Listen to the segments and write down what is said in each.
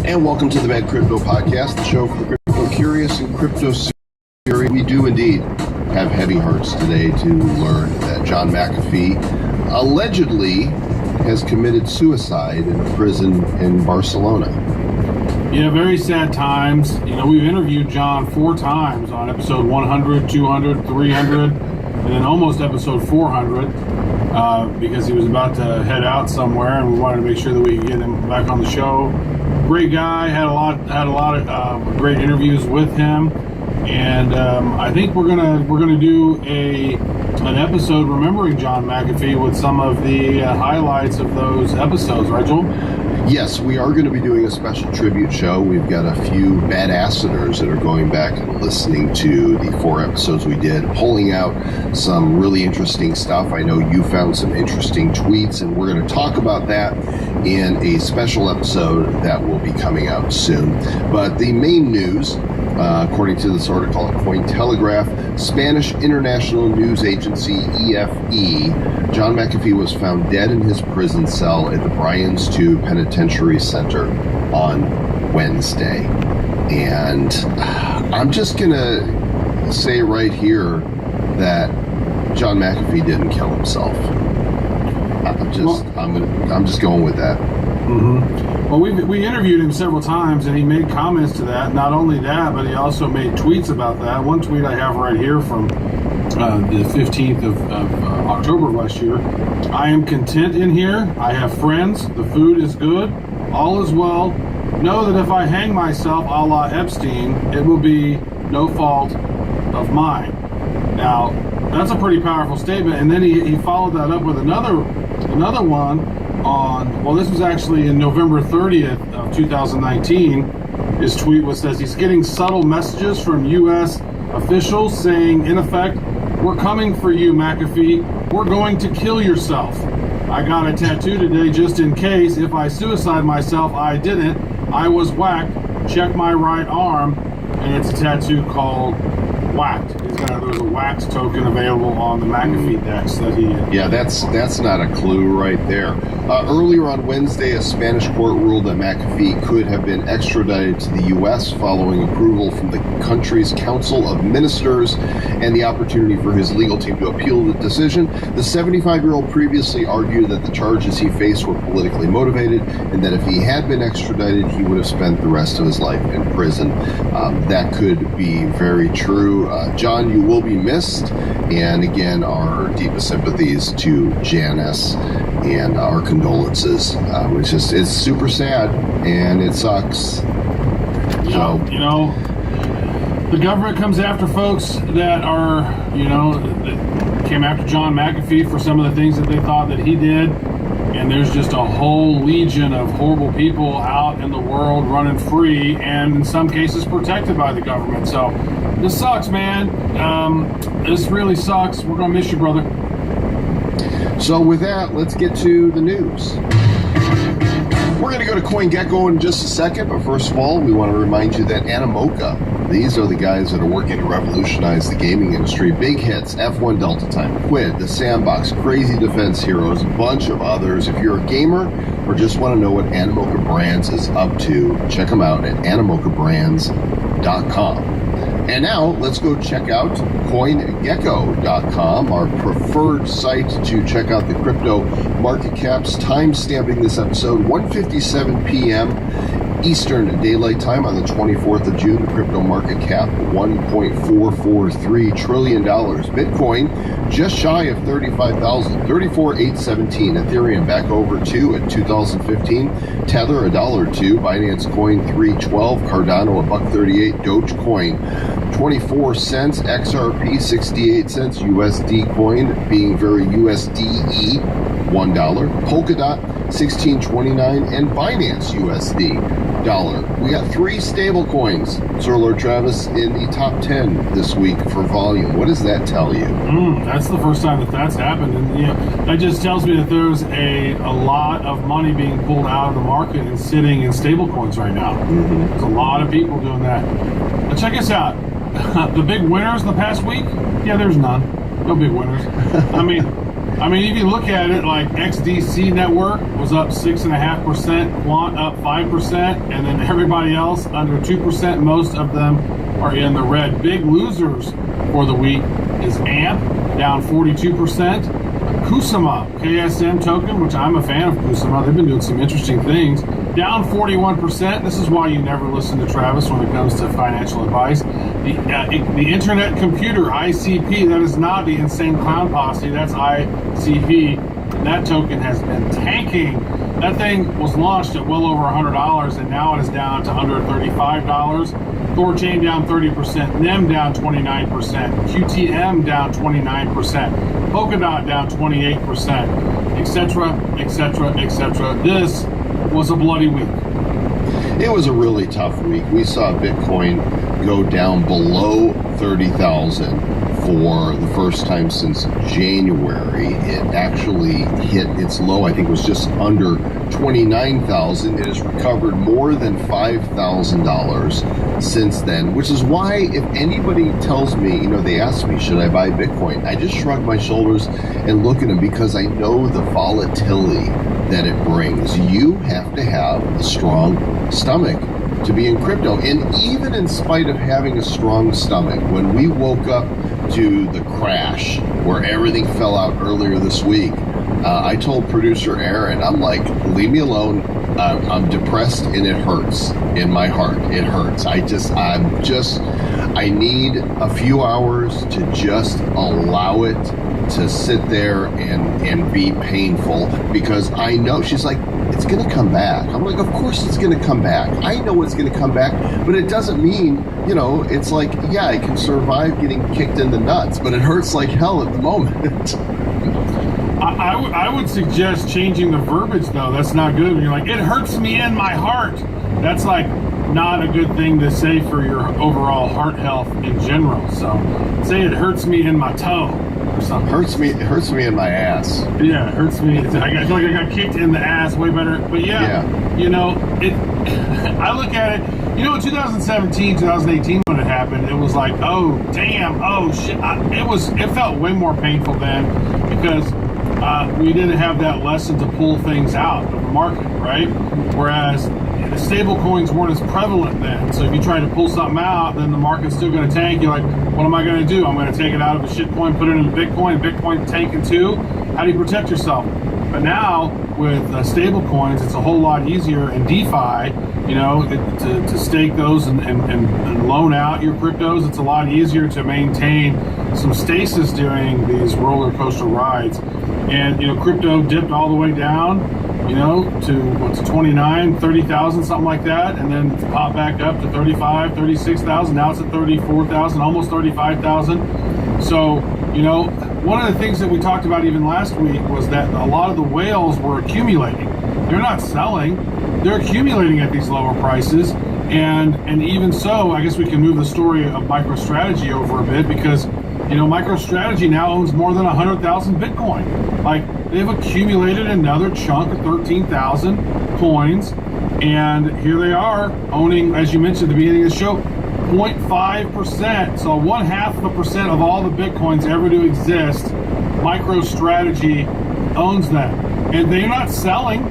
And welcome to the Bad Crypto Podcast, the show for the crypto curious and crypto serious. We do indeed have heavy hearts today to learn that John McAfee allegedly has committed suicide in a prison in Barcelona. Yeah, very sad times. You know, we've interviewed John 4 times on episode 100, 200, 300, and then almost episode 400 because he was about to head out somewhere, and we wanted to make sure that we could get him back on the show. Great guy, had a lot of great interviews with him, and I think we're gonna do an episode remembering John McAfee with some of the highlights of those episodes, right, Joel? Yes, we are going to be doing a special tribute show. We've got a few badassadors that are going back and listening to the 4 episodes we did, pulling out some really interesting stuff. I know you found some interesting tweets, and we're going to talk about that in a special episode that will be coming out soon. But the main news, according to this article at Cointelegraph, Spanish international news agency EFE, John McAfee was found dead in his prison cell at the Bryans 2 Penitentiary Center on Wednesday. And I'm just going to say right here that John McAfee didn't kill himself. I'm just going with that. Mm-hmm. Well, we interviewed him several times, and he made comments to that. Not only that, but he also made tweets about that. One tweet I have right here from the 15th of October of last year. I am content in here. I have friends. The food is good. All is well. Know that if I hang myself a la Epstein, it will be no fault of mine. Now, that's a pretty powerful statement. And then he followed that up with another one on, well, this was actually in November 30th of 2019. His tweet says he's getting subtle messages from U.S. officials saying, in effect, "We're coming for you, McAfee. We're going to kill yourself. I got a tattoo today just in case. If I suicide myself, I didn't. I was whacked. Check my right arm." And it's a tattoo called Whacked. There's a wax token available on the McAfee decks that he... Yeah, that's not a clue right there. Earlier on Wednesday, a Spanish court ruled that McAfee could have been extradited to the U.S. following approval from the country's Council of Ministers and the opportunity for his legal team to appeal the decision. The 75-year-old previously argued that the charges he faced were politically motivated and that if he had been extradited, he would have spent the rest of his life in prison. That could be very true. John, you will be missed, and again, our deepest sympathies to Janice and our condolences. It's super sad, and it sucks. You know, the government comes after folks that are, that came after John McAfee for some of the things that they thought that he did. And there's just a whole legion of horrible people out in the world running free, and in some cases protected by the government. So this sucks, man. This really sucks. We're going to miss you, brother. So with that, let's get to the news. We're going to go to CoinGecko in just a second, but first of all, we want to remind you that Animoca, these are the guys that are working to revolutionize the gaming industry. Big hits, F1 Delta Time, Quid, The Sandbox, Crazy Defense Heroes, a bunch of others. If you're a gamer or just want to know what Animoca Brands is up to, check them out at animocabrands.com. And now, let's go check out CoinGecko.com, our preferred site to check out the crypto market caps. Time stamping this episode, 1:57 p.m. Eastern Daylight Time on the 24th of June. The crypto market cap, $1.443 trillion. Bitcoin, just shy of 35,000, 34,817. Ethereum back over 2 at 2015. Tether, $1.02. Binance Coin, 312. Cardano, $1.38. Dogecoin, 24 cents. XRP, 68 cents. USD coin, being very USDE, $1. Polkadot, 1629, and Binance USD, $1. We got 3 stable coins, Sir Lord Travis, in the top 10 this week for volume. What does that tell you? That's the first time that's happened, and that just tells me that there's a lot of money being pulled out of the market and sitting in stable coins right now. There's a lot of people doing that. Now check us out. The big winners in the past week? Yeah, there's none. No big winners. I mean, I mean, if you look at it, like XDC Network was up 6.5%, Quant up 5%, and then everybody else under 2%. Most of them are in the red. Big losers for the week is AMP, down 42%. Kusama, KSM token, which I'm a fan of Kusama. They've been doing some interesting things. Down 41%. This is why you never listen to Travis when it comes to financial advice. The Internet Computer, ICP, that is not the Insane Clown Posse. That's ICP. That token has been tanking. That thing was launched at well over $100, and now it is down to under $35. Thorchain down 30%, NEM down 29%, QTM down 29%, Polkadot down 28%, etc., etc., etc. This was a bloody week. It was a really tough week. We saw Bitcoin go down below 30,000 for the first time since January. It actually hit its low, I think it was just under 29,000. It has recovered more than $5,000 since then, which is why if anybody tells me, they ask me, should I buy Bitcoin? I just shrug my shoulders and look at them because I know the volatility that it brings. You have to have a strong stomach to be in crypto. And even in spite of having a strong stomach, when we woke up to the crash where everything fell out earlier this week, I told producer Aaron, I'm like, leave me alone. I'm depressed and it hurts in my heart. It hurts. I need a few hours to just allow it to sit there and be painful, because I know, she's like, it's going to come back. I'm like, of course it's going to come back. I know it's going to come back, but it doesn't mean, it's like, yeah, I can survive getting kicked in the nuts, but it hurts like hell at the moment. I would suggest changing the verbiage, though. That's not good. When you're like, it hurts me in my heart. That's like not a good thing to say for your overall heart health in general. So say it hurts me in my toe or something. It hurts me in my ass. Yeah, it hurts me. I feel like I got kicked in the ass, way better. But yeah. I look at it, in 2017, 2018 when it happened, it was like, oh, damn, oh, shit. It felt way more painful then because we didn't have that lesson to pull things out of the market, right? Whereas the stable coins weren't as prevalent then. So if you try to pull something out, then the market's still going to tank. You're like, what am I going to do? I'm going to take it out of a shit coin, put it into Bitcoin. Bitcoin tanking too. How do you protect yourself? But now with stable coins, it's a whole lot easier. And DeFi, to stake those and loan out your cryptos, it's a lot easier to maintain some stasis during these roller coaster rides. And, crypto dipped all the way down, to 29, 30,000, something like that. And then popped back up to 35, 36,000. Now it's at 34,000, almost 35,000. So, one of the things that we talked about even last week was that a lot of the whales were accumulating. They're not selling. They're accumulating at these lower prices. And even so, I guess we can move the story of MicroStrategy over a bit because, MicroStrategy now owns more than 100,000 Bitcoin. Like, they've accumulated another chunk of 13,000 coins. And here they are owning, as you mentioned at the beginning of the show, 0.5%. So 0.5% of all the Bitcoins ever to exist, MicroStrategy owns them. And they're not selling,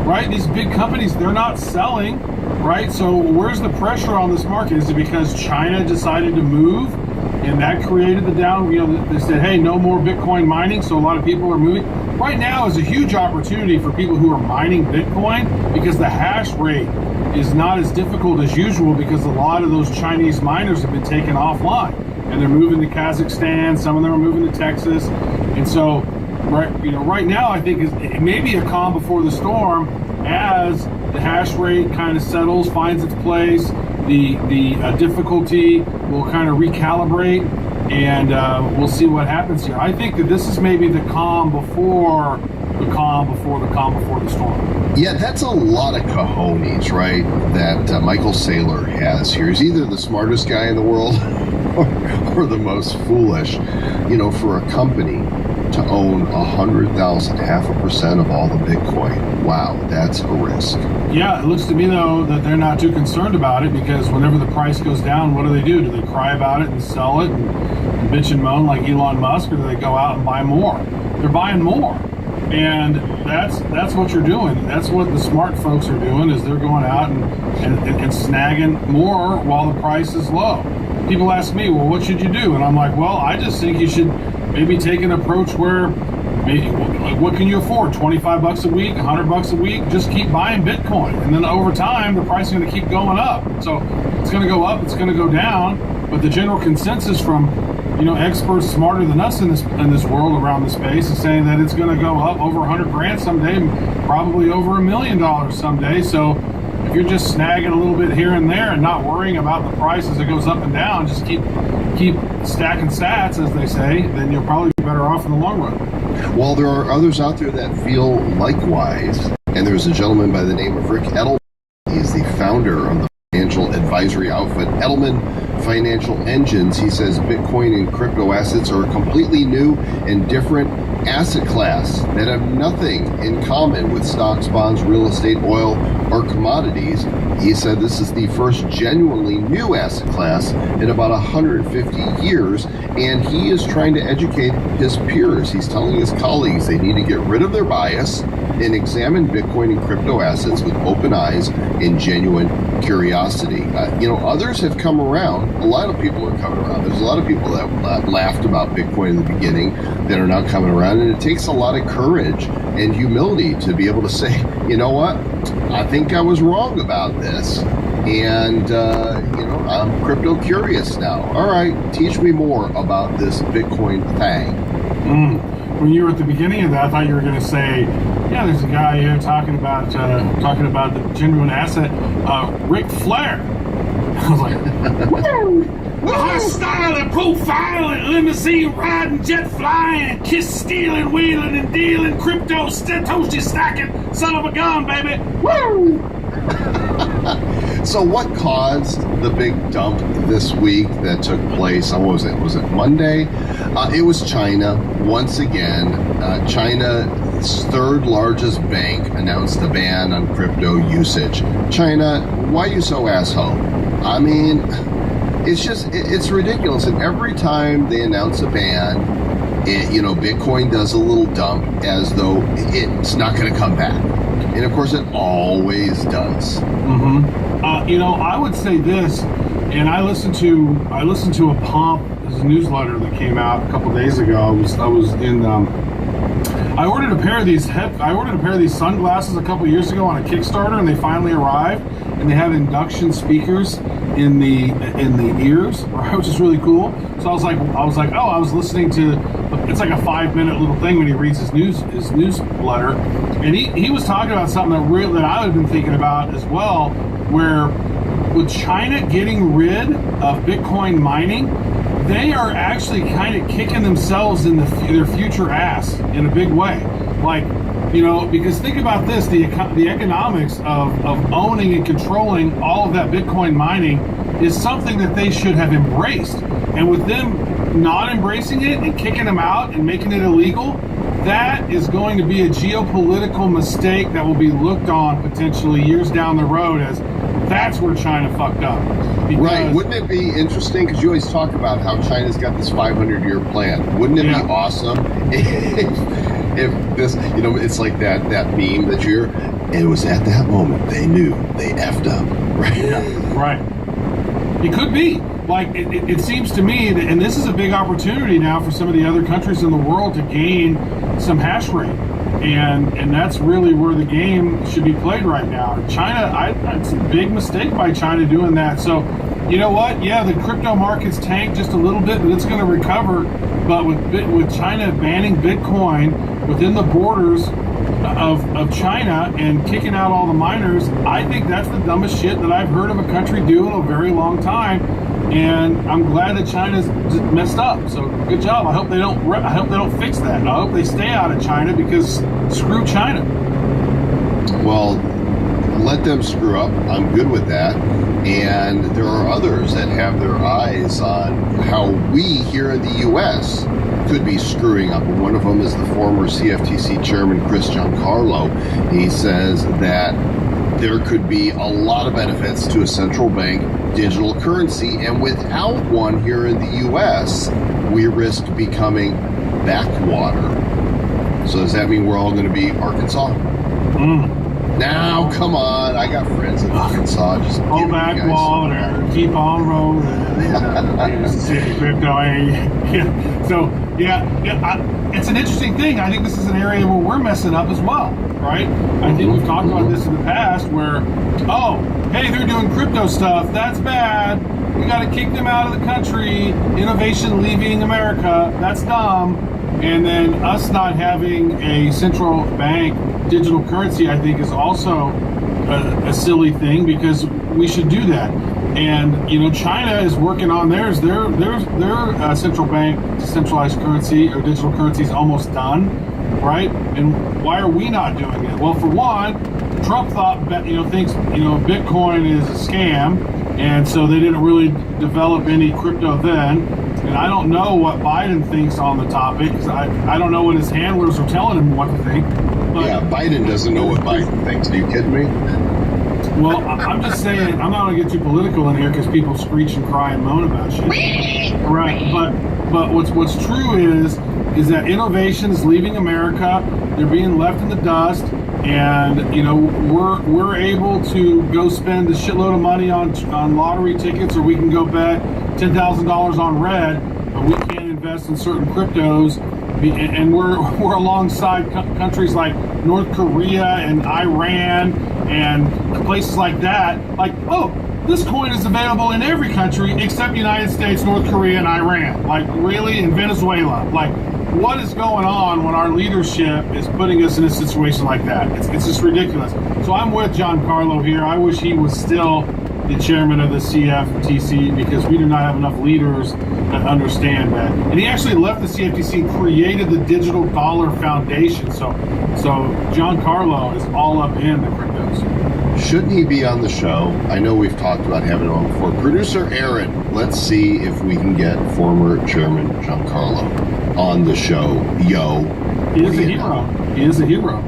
right? These big companies, they're not selling, right? So where's the pressure on this market? Is it because China decided to move and that created the down, they said, hey, no more Bitcoin mining, so a lot of people are moving. Right now is a huge opportunity for people who are mining Bitcoin because the hash rate is not as difficult as usual because a lot of those Chinese miners have been taken offline and they're moving to Kazakhstan, some of them are moving to Texas. And so right now I think it may be a calm before the storm as the hash rate kind of settles, finds its place, the difficulty will kind of recalibrate, and we'll see what happens here. I think that this is maybe the calm before the calm before the calm before the storm. Yeah, that's a lot of cojones, right, that Michael Saylor has here. He's either the smartest guy in the world or the most foolish, for a company to own 100,000, 0.5% of all the Bitcoin. Wow, that's a risk. Yeah, it looks to me, though, that they're not too concerned about it because whenever the price goes down, what do? Do they cry about it and sell it and bitch and moan like Elon Musk, or do they go out and buy more? they're buying more. And that's what you're doing. That's what the smart folks are doing, is they're going out and snagging more while the price is low. People ask me, well, what should you do? And I'm like, well, I just think you should maybe take an approach where, maybe, like, what can you afford? $25 a week, $100 a week? Just keep buying Bitcoin. And then over time, the price is going to keep going up. So it's going to go up, it's going to go down. But the general consensus from experts smarter than us in this world around the space is saying that it's going to go up over 100 grand someday, probably over $1 million someday. So if you're just snagging a little bit here and there and not worrying about the price as it goes up and down, just keep stacking sats, as they say, then you'll probably be better off in the long run. Well, there are others out there that feel likewise, and there's a gentleman by the name of Rick Edelman. He's the founder of the financial advisory outfit Edelman Financial Engines. He says Bitcoin and crypto assets are a completely new and different asset class that have nothing in common with stocks, bonds, real estate, oil, or commodities. He said this is the first genuinely new asset class in about 150 years, and he is trying to educate his peers. He's telling his colleagues they need to get rid of their bias and examine Bitcoin and crypto assets with open eyes and genuine curiosity. Others have come around. A lot of people are coming around. There's a lot of people that laughed about Bitcoin in the beginning that are now coming around, and it takes a lot of courage and humility to be able to say, you know what, I think I was wrong about this, and I'm crypto curious now. All right, teach me more about this Bitcoin thing. When you were at the beginning of that, I thought you were going to say, yeah, there's a guy here talking about the genuine asset, Ric Flair. I was like, woo! Hostile and profiling, limousine riding, jet flying, kiss stealing, wheeling and dealing, crypto Satoshi stacking, son of a gun, baby. Woo! So what caused the big dump this week that took place? What was it? Was it Monday? It was China. Once again, China's third largest bank announced a ban on crypto usage. China, why you so asshole? I mean, it's ridiculous. And every time they announce a ban, Bitcoin does a little dump as though it's not going to come back. And of course, it always does. I would say this, and I listened to a newsletter that came out a couple days ago. I ordered a pair of these sunglasses a couple years ago on a Kickstarter, and they finally arrived. And they have induction speakers in the ears, which is really cool. So I was like, listening to, it's like a 5-minute little thing when he reads his newsletter, and he was talking about something that I had been thinking about as well, where with China getting rid of Bitcoin mining, they are actually kind of kicking themselves in their future ass in a big way. Like, because think about this, the economics of owning and controlling all of that Bitcoin mining is something that they should have embraced. And with them not embracing it and kicking them out and making it illegal, that is going to be a geopolitical mistake that will be looked on potentially years down the road as that's where China fucked up. Right. Wouldn't it be interesting, because you always talk about how China's got this 500-year plan. Wouldn't it be awesome if this, it's like that meme that it was at that moment they knew they effed up, right? Yeah, right. It could be. Like, it seems to me that, and this is a big opportunity now for some of the other countries in the world to gain some hash rate. And that's really where the game should be played right now. China, it's a big mistake by China doing that. So, you know what? Yeah, the crypto market's tanked just a little bit, but it's going to recover. But with China banning Bitcoin within the borders of China and kicking out all the miners, I think that's the dumbest shit that I've heard of a country do in a very long time. And I'm glad that China's messed up. So good job. I hope they don't fix that. I hope they stay out of China, because screw China. Well, let them screw up. I'm good with that. And there are others that have their eyes on how we here in the U.S. could be screwing up. And one of them is the former CFTC chairman, Chris Giancarlo. He says that there could be a lot of benefits to a central bank digital currency, and without one here in the U.S., we risk becoming backwater. So does that mean we're all going to be Arkansas? Now, come on. I got friends in Arkansas. Just hold back water, keep on rolling. Crypto. So, it's an interesting thing. I think this is an area where we're messing up as well, right? I think we've talked about this in the past where, hey, they're doing crypto stuff. That's bad. We got to kick them out of the country. Innovation leaving America. That's dumb. And then us not having a central bank digital currency, I think, is also a silly thing because we should do that. And China is working on theirs. Their central bank decentralized currency or digital currency is almost done, right? And why are we not doing it? Well, for one, Trump thinks Bitcoin is a scam, and so they didn't really develop any crypto then. And I don't know what Biden thinks on the topic because I don't know what his handlers are telling him what to think. But, yeah, Biden doesn't know what Biden thinks. Are you kidding me? Well, I'm just saying, I'm not going to get too political in here because people screech and cry and moan about shit. Right, but what's true is that innovation is leaving America. They're being left in the dust. And we're able to go spend a shitload of money on lottery tickets, or we can go bet $10,000 on red, but we can't invest in certain cryptos. And we're alongside countries like North Korea and Iran and places like that. Like, this coin is available in every country except the United States, North Korea, and Iran. Like, really? In Venezuela? Like, what is going on when our leadership is putting us in a situation like that? It's just ridiculous. So I'm with John Carlo here. I wish he was still the chairman of the CFTC because we do not have enough leaders that understand that. And he actually left the CFTC and created the Digital Dollar Foundation. So John Carlo is all up in the cryptos. Shouldn't he be on the show? I know we've talked about having him on before. Producer Aaron, let's see if we can get former Chairman John Carlo on the show. Yo. He is a hero. He is a hero.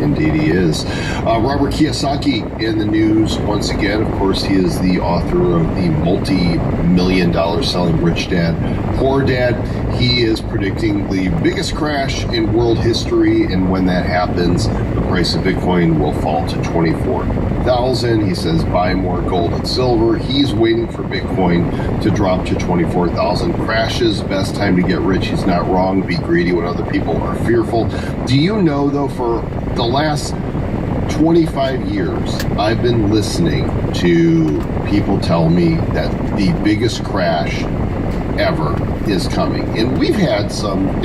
Indeed he is. Robert Kiyosaki in the news once again. Of course, he is the author of the multi-million-dollar selling Rich Dad, Poor Dad. He is predicting the biggest crash in world history, and when that happens, the price of Bitcoin will fall to $24,000. He says buy more gold and silver. He's waiting for Bitcoin to drop to $24,000. Crashes, best time to get rich. He's not wrong. Be greedy when other people are fearful. Do you know, though, for the last 25 years, I've been listening to people tell me that the biggest crash ever is coming. And we've had some,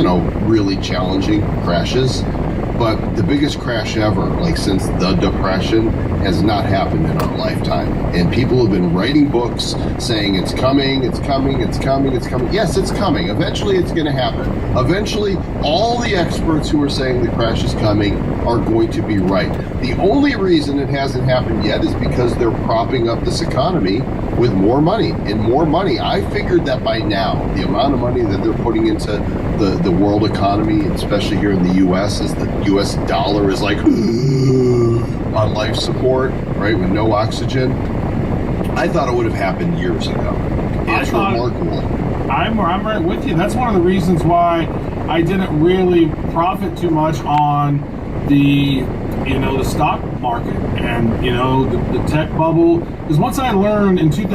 really challenging crashes, but the biggest crash ever, like since the Depression, has not happened in our lifetime. And people have been writing books saying it's coming, it's coming, it's coming, it's coming. Yes, it's coming. Eventually it's going to happen. Eventually, all the experts who are saying the crash is coming are going to be right. The only reason it hasn't happened yet is because they're propping up this economy with more money and more money. I figured that by now, the amount of money that they're putting into the world economy, especially here in the U.S., as the U.S. dollar is like on life support, right, with no oxygen. I thought it would have happened years ago. It's remarkable. I'm right with you. That's one of the reasons why I didn't really profit too much on the stock market and the tech bubble, because once I learned in 2000